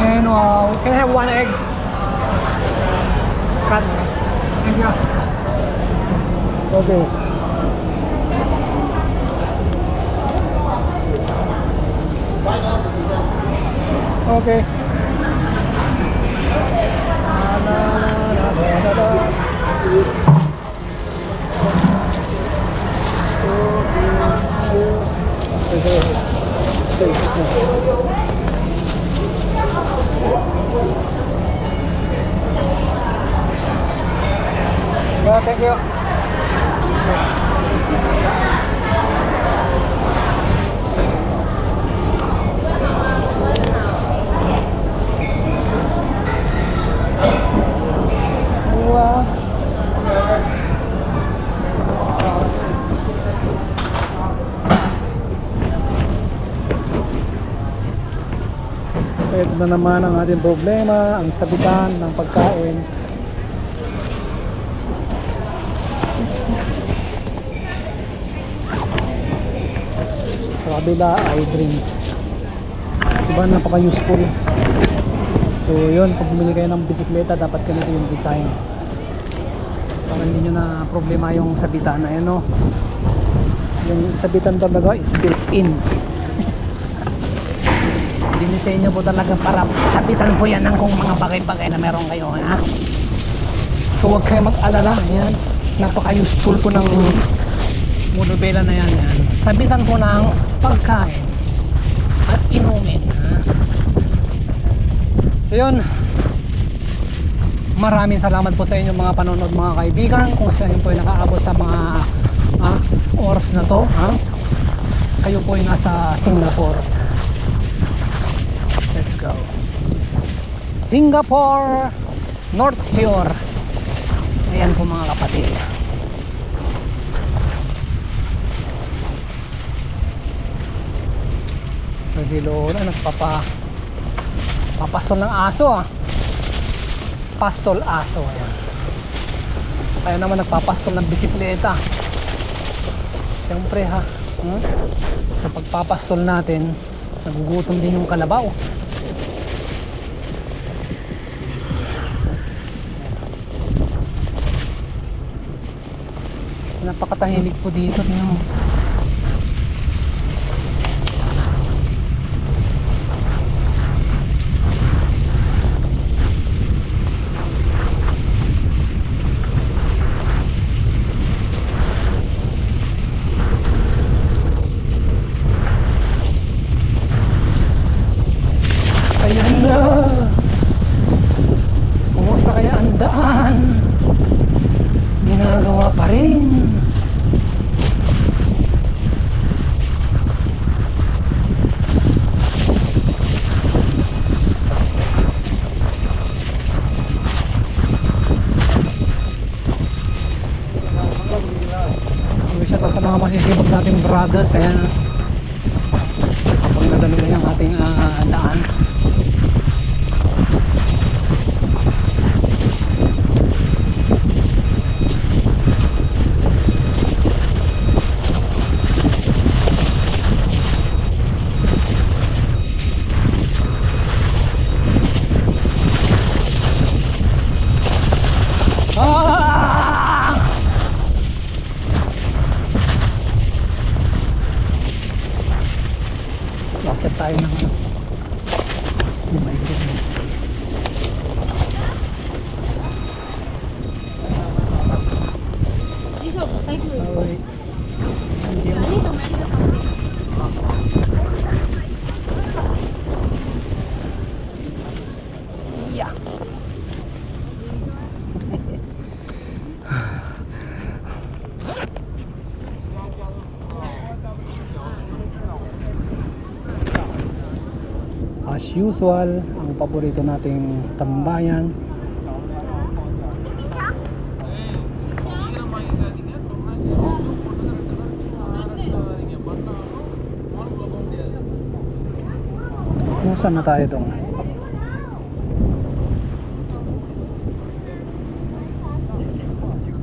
And can I have one egg? Cut. Thank you. Okay. Okay. Yeah, thank you. Ito na naman ang ating problema, ang sabitan ng pagkain. Sa kabila ay drinks. Diba, napaka-useful. So yun, pag bumili kayo ng bisikleta, dapat ganito yung design para hindi nyo na problema yung sabitan. Ayan o, yung sabitan talaga is built in. Dinisenyo po talaga para sabitan po yan ng kung mga bagay-bagay na meron kayo, ha? So huwag kayo mag-alala. Yan, napaka-useful po ng monobela na yan, yan. Sabitan po ng pagkain at inumin, ha? So yun, maraming salamat po sa inyo mga panonood, mga kaibigan. Kung saan po ay nakaabot sa mga oras na to, ha? Kayo po ay nasa Singapore. Let's go. Singapore North Shore. Ayan po mga kapatid. So dilo na papastol ng aso, ah. Pastol aso. Ayan. Kaya naman nagpapastol ng bisikleta. Siyempre, ha. Sa pagpapastol natin, nagugutom din yung kalabaw. Napakatahimik po dito, tingnan mo. Ayan na. Kumusta kaya ang daan? Ginagawa pa rin. Shout out sa mga masisibag nating brothers. Ayan, kapag nadalo na yung ating daan. Bakit tayo ng oh my goodness. Okay. Yeah. As usual, ang paborito nating tambayan. Nasaan na tayo dong?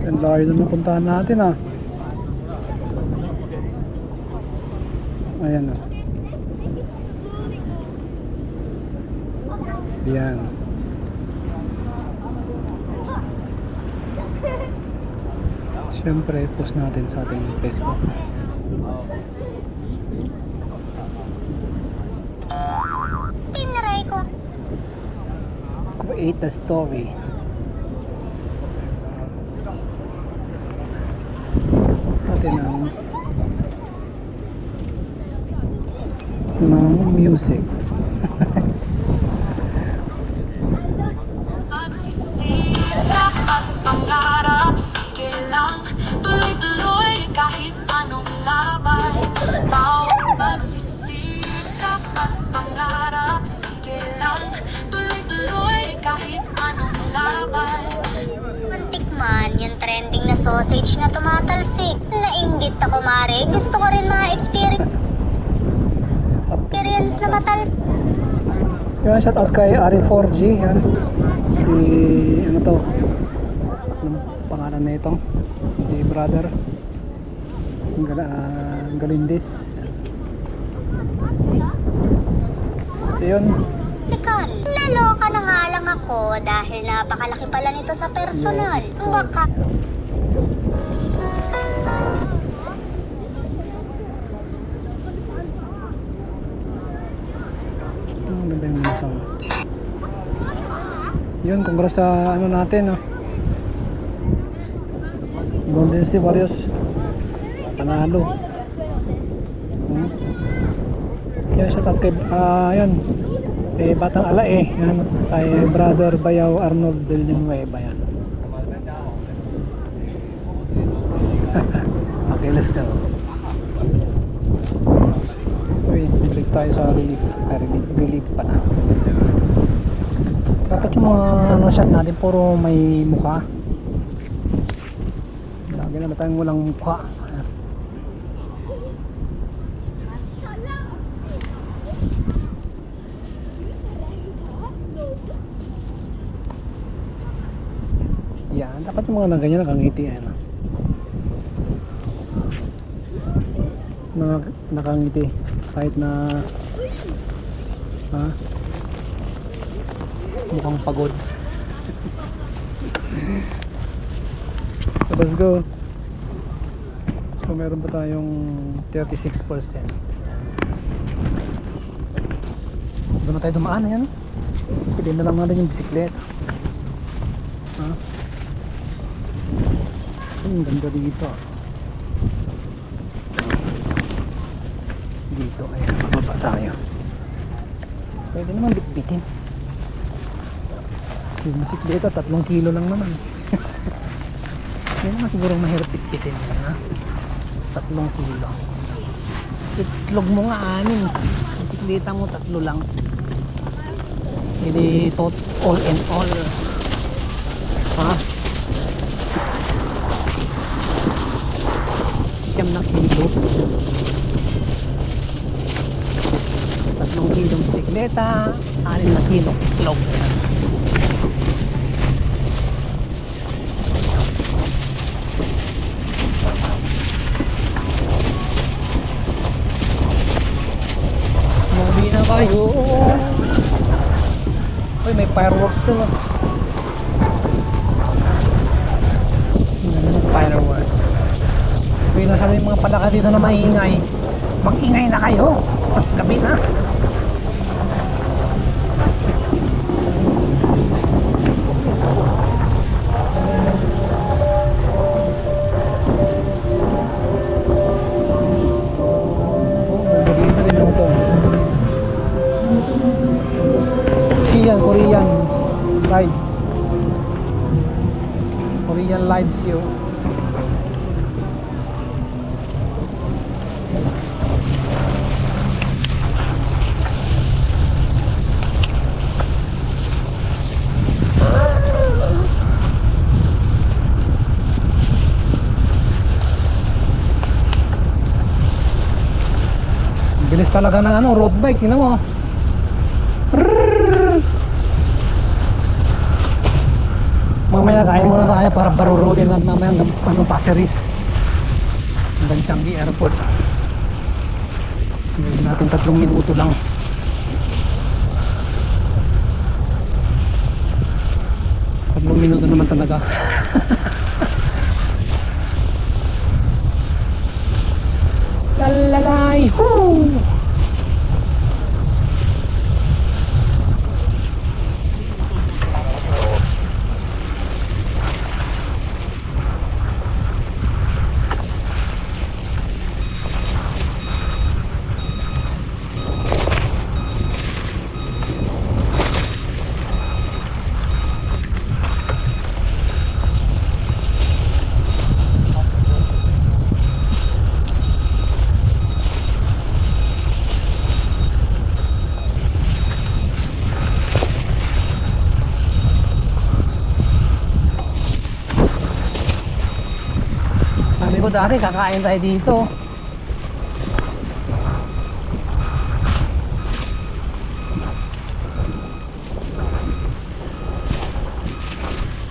Ang layo na napuntahan natin, ah. Ayan, ah. Yan. Siyempre, post natin sa ating Facebook. Tinry ko. Create a story. Natin ang music. Pagsisirap at pangarap, sige lang, tuloy-tuloy kahit anong laban. Pagsisirap at pangarap, sige lang, tuloy-tuloy kahit anong laban. Mantikman yung trending na sausage na tumatalsik. Nainggit ako, Mare. Gusto ko rin experience na matalsik. Yan, shout out kay Ari4G. Yan. Si, ano to? Anong pangalan na ito? Si brother. Galindis. So yun. Sikal, naloka na nga lang ako dahil napakalaki pala nito sa personal. Baka Ano ba yung masama? Yun, congrats sa ano natin, Golden State Warriors. Panalo. Yan, shout out kay, yun, kay Batang Alae. Yan, kay brother Bayaw Arnold Villanueva. Yan. Okay, let's go. Uy, balik tayo sa relief. Relief pa na. Dapat yung mga ano, shot natin puro may mukha. Lagi naman tayong walang mukha. Yan, dapat yung mga ganyan nakangiti. Nakangiti kahit na mukhang pagod. So let's go. So meron pa tayong 36%. Doon na tayo dumaan. Yan, piliin na lang natin yung bisikleta. Ang ganda dito. Dito, ayan, mababa tayo. Pwede naman bitbitin. Yung bisikleta, 3 kilo lang naman. Yan naman siguro mahirap bitbitin. 3 kilo. Itlog mo nga 6. Bisikleta mo 3 lang. Hindi tot all and all. Siyam na kilo. 3 kilong bisikleta, 6 na kilong itlog. Umuwi na kayo. Uy, may fireworks dun. Fireworks. Uy, nasabi yung mga palaka dito na maingay. Mag-ingay na kayo. Gabi na. Korean live. Korean live show. Bilis talaga ng road bike, tingnan mo. Mamaya kain muna tayo para barurutin at mamaya ang Passeris hanggang Changi Airport. Hindi natin 3 minuto lang. 3 minuto naman talaga. Lalalay! Woo! Sabi ko dati kakain tayo dito.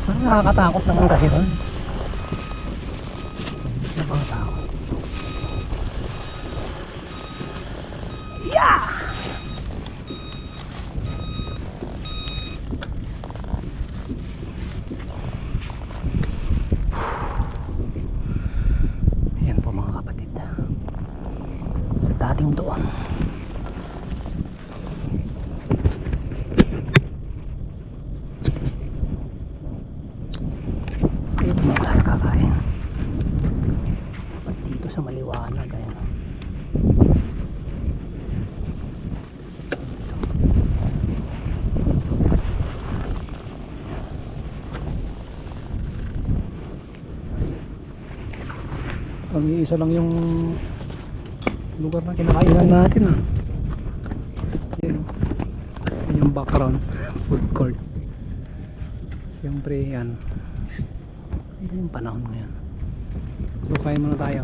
Parang nakakatakot naman kasi doon. Nakakatakot. Yeah! Ayan po mga kapatid. Sa dating doon. Dito na tayo kakain. Dapat dito sa maliwanag. Ayan. Ang iisa lang yung lugar na kinakainan natin Yan. Yan yung background food court. Siyempre yan. Yan yung panahon ngayon. So kain muna tayo.